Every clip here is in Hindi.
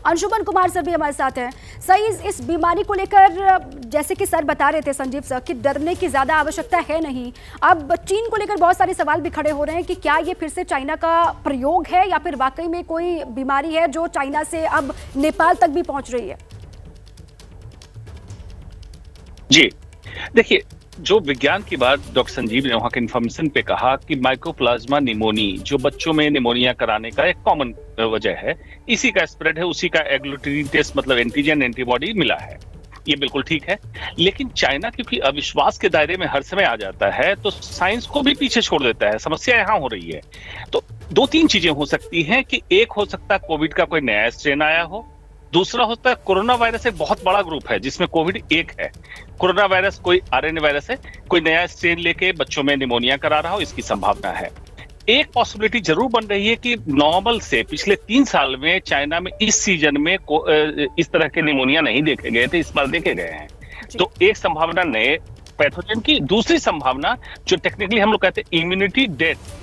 अंशुमन कुमार सर भी हमारे साथ हैं। सही, इस बीमारी को लेकर जैसे कि सर बता रहे थे संजीव सर कि डरने की ज्यादा आवश्यकता है नहीं। अब चीन को लेकर बहुत सारे सवाल भी खड़े हो रहे हैं कि क्या ये फिर से चाइना का प्रयोग है या फिर वाकई में कोई बीमारी है जो चाइना से अब नेपाल तक भी पहुंच रही है। जी देखिए, जो विज्ञान की बात डॉक्टर संजीव ने वहां के इन्फॉर्मेशन पे कहा कि माइकोप्लाज्मा निमोनी जो बच्चों में निमोनिया कराने का एक कॉमन वजह है, इसी का स्प्रेड है, उसी का एग्लूटिनिन टेस्ट मतलब एंटीजन एंटीबॉडी मिला है, ये बिल्कुल ठीक है। लेकिन चाइना क्योंकि अविश्वास के दायरे में हर समय आ जाता है तो साइंस को भी पीछे छोड़ देता है। समस्या यहां हो रही है। तो दो तीन चीजें हो सकती हैं कि एक हो सकता है कोविड का कोई नया स्ट्रेन आया हो, दूसरा होता है कोरोना वायरस एक बहुत बड़ा ग्रुप है जिसमें कोविड एक है। कोरोना वायरस कोई आरएनए वायरस है, कोई नया स्ट्रेन लेके बच्चों में निमोनिया करा रहा हो, इसकी संभावना है। एक पॉसिबिलिटी जरूर बन रही है कि नॉर्मल से पिछले 3 साल में चाइना में इस सीजन में इस तरह के निमोनिया नहीं देखे गए थे, इस बार देखे गए हैं। तो एक संभावना नए पैथोजन की। दूसरी संभावना जो टेक्निकली हम लोग कहते हैं इम्यूनिटी डेथ,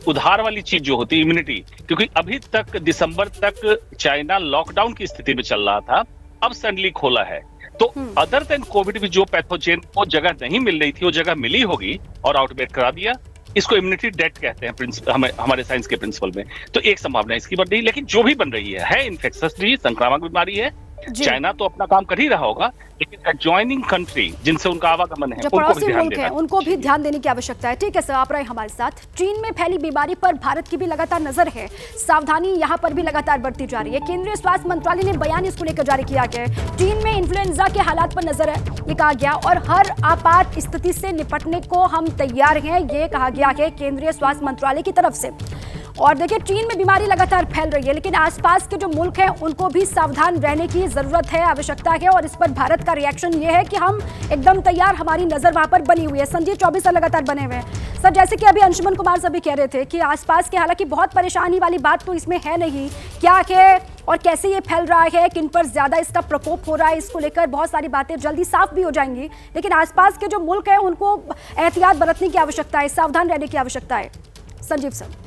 उधार वाली चीज जो होती है इम्यूनिटी, क्योंकि अभी तक दिसंबर तक चाइना लॉकडाउन की स्थिति में चल रहा था, अब सडनली खोला है। तो अदर देन कोविड भी जो पैथोजन को जगह नहीं मिल रही थी वो जगह मिली होगी और आउटब्रेक करा दिया। इसको इम्यूनिटी डेथ कहते हैं हमारे साइंस के प्रिंसिपल में। तो एक संभावना इसकी बन रही, लेकिन जो भी बन रही है इन्फेक्शस डिजीज, संक्रामक बीमारी है। चाइना तो अपना काम कर ही रहा होगा, लेकिन एडजॉइनिंग कंट्री जिनसे उनका आवागमन है, जो पड़ोसी मुल्क है, उनको भी ध्यान देने की आवश्यकता है। ठीक है सर, आप रहे हमारे साथ। चीन में फैली बीमारी पर भारत की भी लगातार नजर है, सावधानी यहाँ पर भी लगातार बढ़ती जा रही है। केंद्रीय स्वास्थ्य मंत्रालय ने बयान इसको लेकर जारी किया गया है। चीन में इन्फ्लुएंजा के हालात पर नजर है, ये कहा गया, और हर आपात स्थिति से निपटने को हम तैयार हैं, ये कहा गया है केंद्रीय स्वास्थ्य मंत्रालय की तरफ से। और देखिए, चीन में बीमारी लगातार फैल रही है, लेकिन आसपास के जो मुल्क हैं उनको भी सावधान रहने की जरूरत है, आवश्यकता है। और इस पर भारत का रिएक्शन ये है कि हम एकदम तैयार, हमारी नजर वहां पर बनी हुई है। संजीव 24 लगातार बने हुए हैं। सर, जैसे कि अभी अंशुमन कुमार सर भी कह रहे थे कि आसपास के, हालांकि बहुत परेशानी वाली बात तो इसमें है नहीं, क्या है और कैसे ये फैल रहा है, किन पर ज्यादा इसका प्रकोप हो रहा है, इसको लेकर बहुत सारी बातें जल्दी साफ भी हो जाएंगी। लेकिन आसपास के जो मुल्क है उनको एहतियात बरतने की आवश्यकता है, सावधान रहने की आवश्यकता है। संजीव सर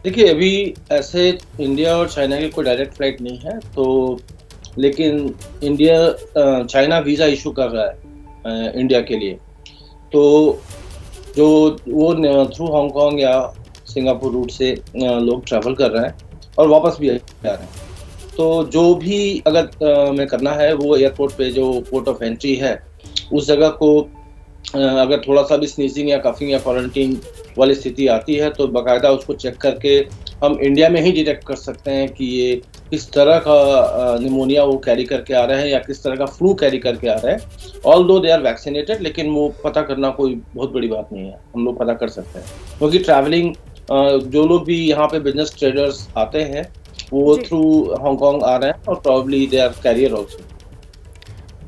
देखिए, अभी ऐसे इंडिया और चाइना की कोई डायरेक्ट फ्लाइट नहीं है, तो लेकिन इंडिया चाइना वीज़ा इशू कर रहा है इंडिया के लिए। तो जो वो थ्रू हांगकांग या सिंगापुर रूट से लोग ट्रैवल कर रहे हैं और वापस भी आ रहे हैं। तो जो भी अगर में करना है वो एयरपोर्ट पे जो पोर्ट ऑफ एंट्री है उस जगह को अगर थोड़ा सा भी स्नीजिंग या कफिंग या क्वारंटीन वाली स्थिति आती है तो बाकायदा उसको चेक करके हम इंडिया में ही डिटेक्ट कर सकते हैं कि ये किस तरह का निमोनिया वो कैरी करके आ रहे हैं या किस तरह का फ्लू कैरी करके आ रहे हैं। ऑल दो दे आर वैक्सीनेटेड, लेकिन वो पता करना कोई बहुत बड़ी बात नहीं है, हम लोग पता कर सकते हैं। क्योंकि ट्रैवलिंग जो लोग भी यहाँ पे बिजनेस ट्रेडर्स आते हैं वो थ्रू हांगकांग आ रहे हैं और probably they are carrier also.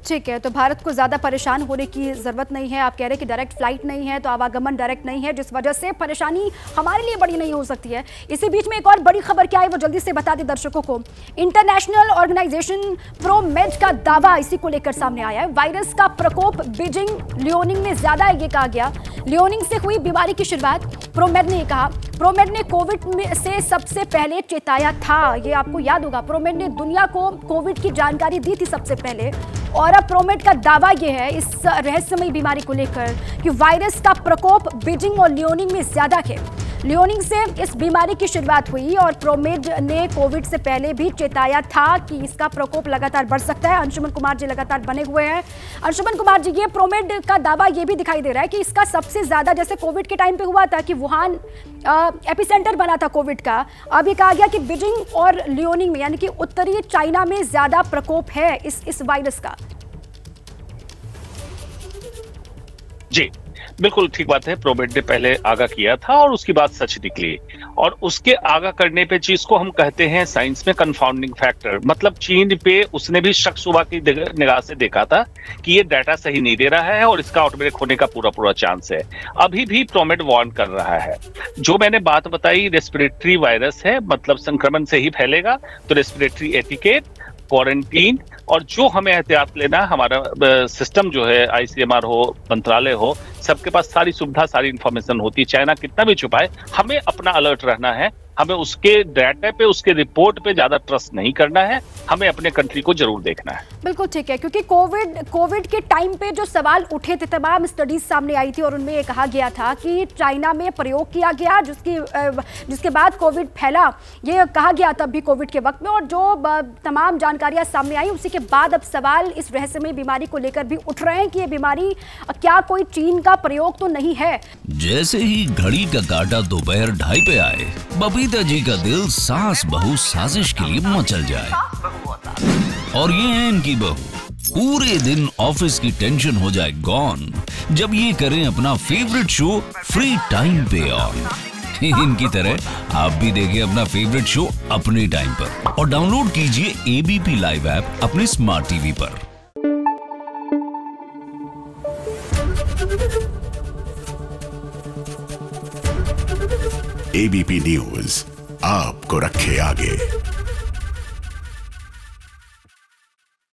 ठीक है, तो भारत को ज़्यादा परेशान होने की ज़रूरत नहीं है। आप कह रहे हैं कि डायरेक्ट फ्लाइट नहीं है, तो आवागमन डायरेक्ट नहीं है, जिस वजह से परेशानी हमारे लिए बड़ी नहीं हो सकती है। इसी बीच में एक और बड़ी खबर क्या है वो जल्दी से बता दें दर्शकों को। इंटरनेशनल ऑर्गेनाइजेशन प्रोमेड का दावा इसी को लेकर सामने आया है। वायरस का प्रकोप बीजिंग लियोनिंग में ज़्यादा है, ये कहा गया। लियोनिंग से हुई बीमारी की शुरुआत, प्रोमेड ने कहा। प्रोमेड ने कोविड से सबसे पहले चेताया था, ये आपको याद होगा। प्रोमेड ने दुनिया को कोविड की जानकारी दी थी सबसे पहले। और अब प्रोमेड का दावा यह है इस रहस्यमयी बीमारी को लेकर कि वायरस का प्रकोप बीजिंग और लियोनिंग में ज्यादा है। लियोनिंग से इस बीमारी की शुरुआत हुई और प्रोमेड ने कोविड से पहले भी चेताया था कि इसका प्रकोप लगातार बढ़ सकता है। अंशुमन कुमार जी लगातार बने हुए हैं। अंशुमन कुमार जी, ये प्रोमेड का दावा ये भी दिखाई दे रहा है कि इसका सबसे ज्यादा, जैसे कोविड के टाइम पे हुआ था कि वुहान एपिसेंटर बना था कोविड का, अब ये कहा गया कि बीजिंग और लियोनिंग में यानी कि उत्तरी चाइना में ज्यादा प्रकोप है इस वायरस का। जी बिल्कुल ठीक बात है। प्रोमेड ने पहले आगाह किया था और उसकी बात सच निकली, और उसके आगाह करने पे चीज को हम कहते हैं साइंस में कंफाउंडिंग फैक्टर। मतलब चीन पे उसने भी शक शुबा की निगाह से देखा था कि ये डाटा सही नहीं दे रहा है और इसका आउटब्रेक होने का पूरा चांस है। अभी भी प्रोमेड वार्न कर रहा है। जो मैंने बात बताई, रेस्पिरेटरी वायरस है, मतलब संक्रमण से ही फैलेगा, तो रेस्पिरेटरी एटिकेट, क्वारंटीन और जो हमें एहतियात लेना, हमारा सिस्टम जो है ICMR हो, मंत्रालय हो, सबके पास सारी सुविधा, सारी इंफॉर्मेशन होती है। चाइना कितना भी छुपाए, हमें अपना अलर्ट रहना है हमें उसके डाटा पे, उसके रिपोर्ट पे ज्यादा ट्रस्ट नहीं करना है, हमें अपने कंट्री को जरूर देखना है। बिल्कुल ठीक है, क्योंकि कोविड के टाइम पे जो सवाल उठे थे, तमाम स्टडीज सामने आई थी और उनमें ये कहा गया था कि चाइना में प्रयोग किया गया, जिसके बाद कोविड फैला, ये कहा गया तब भी कोविड के वक्त में, और जो तमाम जानकारियां सामने आई उसी के बाद अब सवाल इस रहस्यमयी बीमारी को लेकर भी उठ रहे हैं कि ये बीमारी क्या कोई चीन का प्रयोग तो नहीं है। जैसे ही घड़ी का काटा दोपहर 2:30 पे आए, बबीता जी का दिल सास बहू साजिश के लिए मचल जाए। और ये है इनकी बहू, पूरे दिन ऑफिस की टेंशन हो जाए गॉन जब ये करें अपना फेवरेट शो फ्री टाइम पे ऑन। इनकी तरह आप भी देखिए अपना फेवरेट शो अपने टाइम पर और डाउनलोड कीजिए एबीपी लाइव ऐप अपने स्मार्ट टीवी पर। एबीपी न्यूज आपको रखे आगे।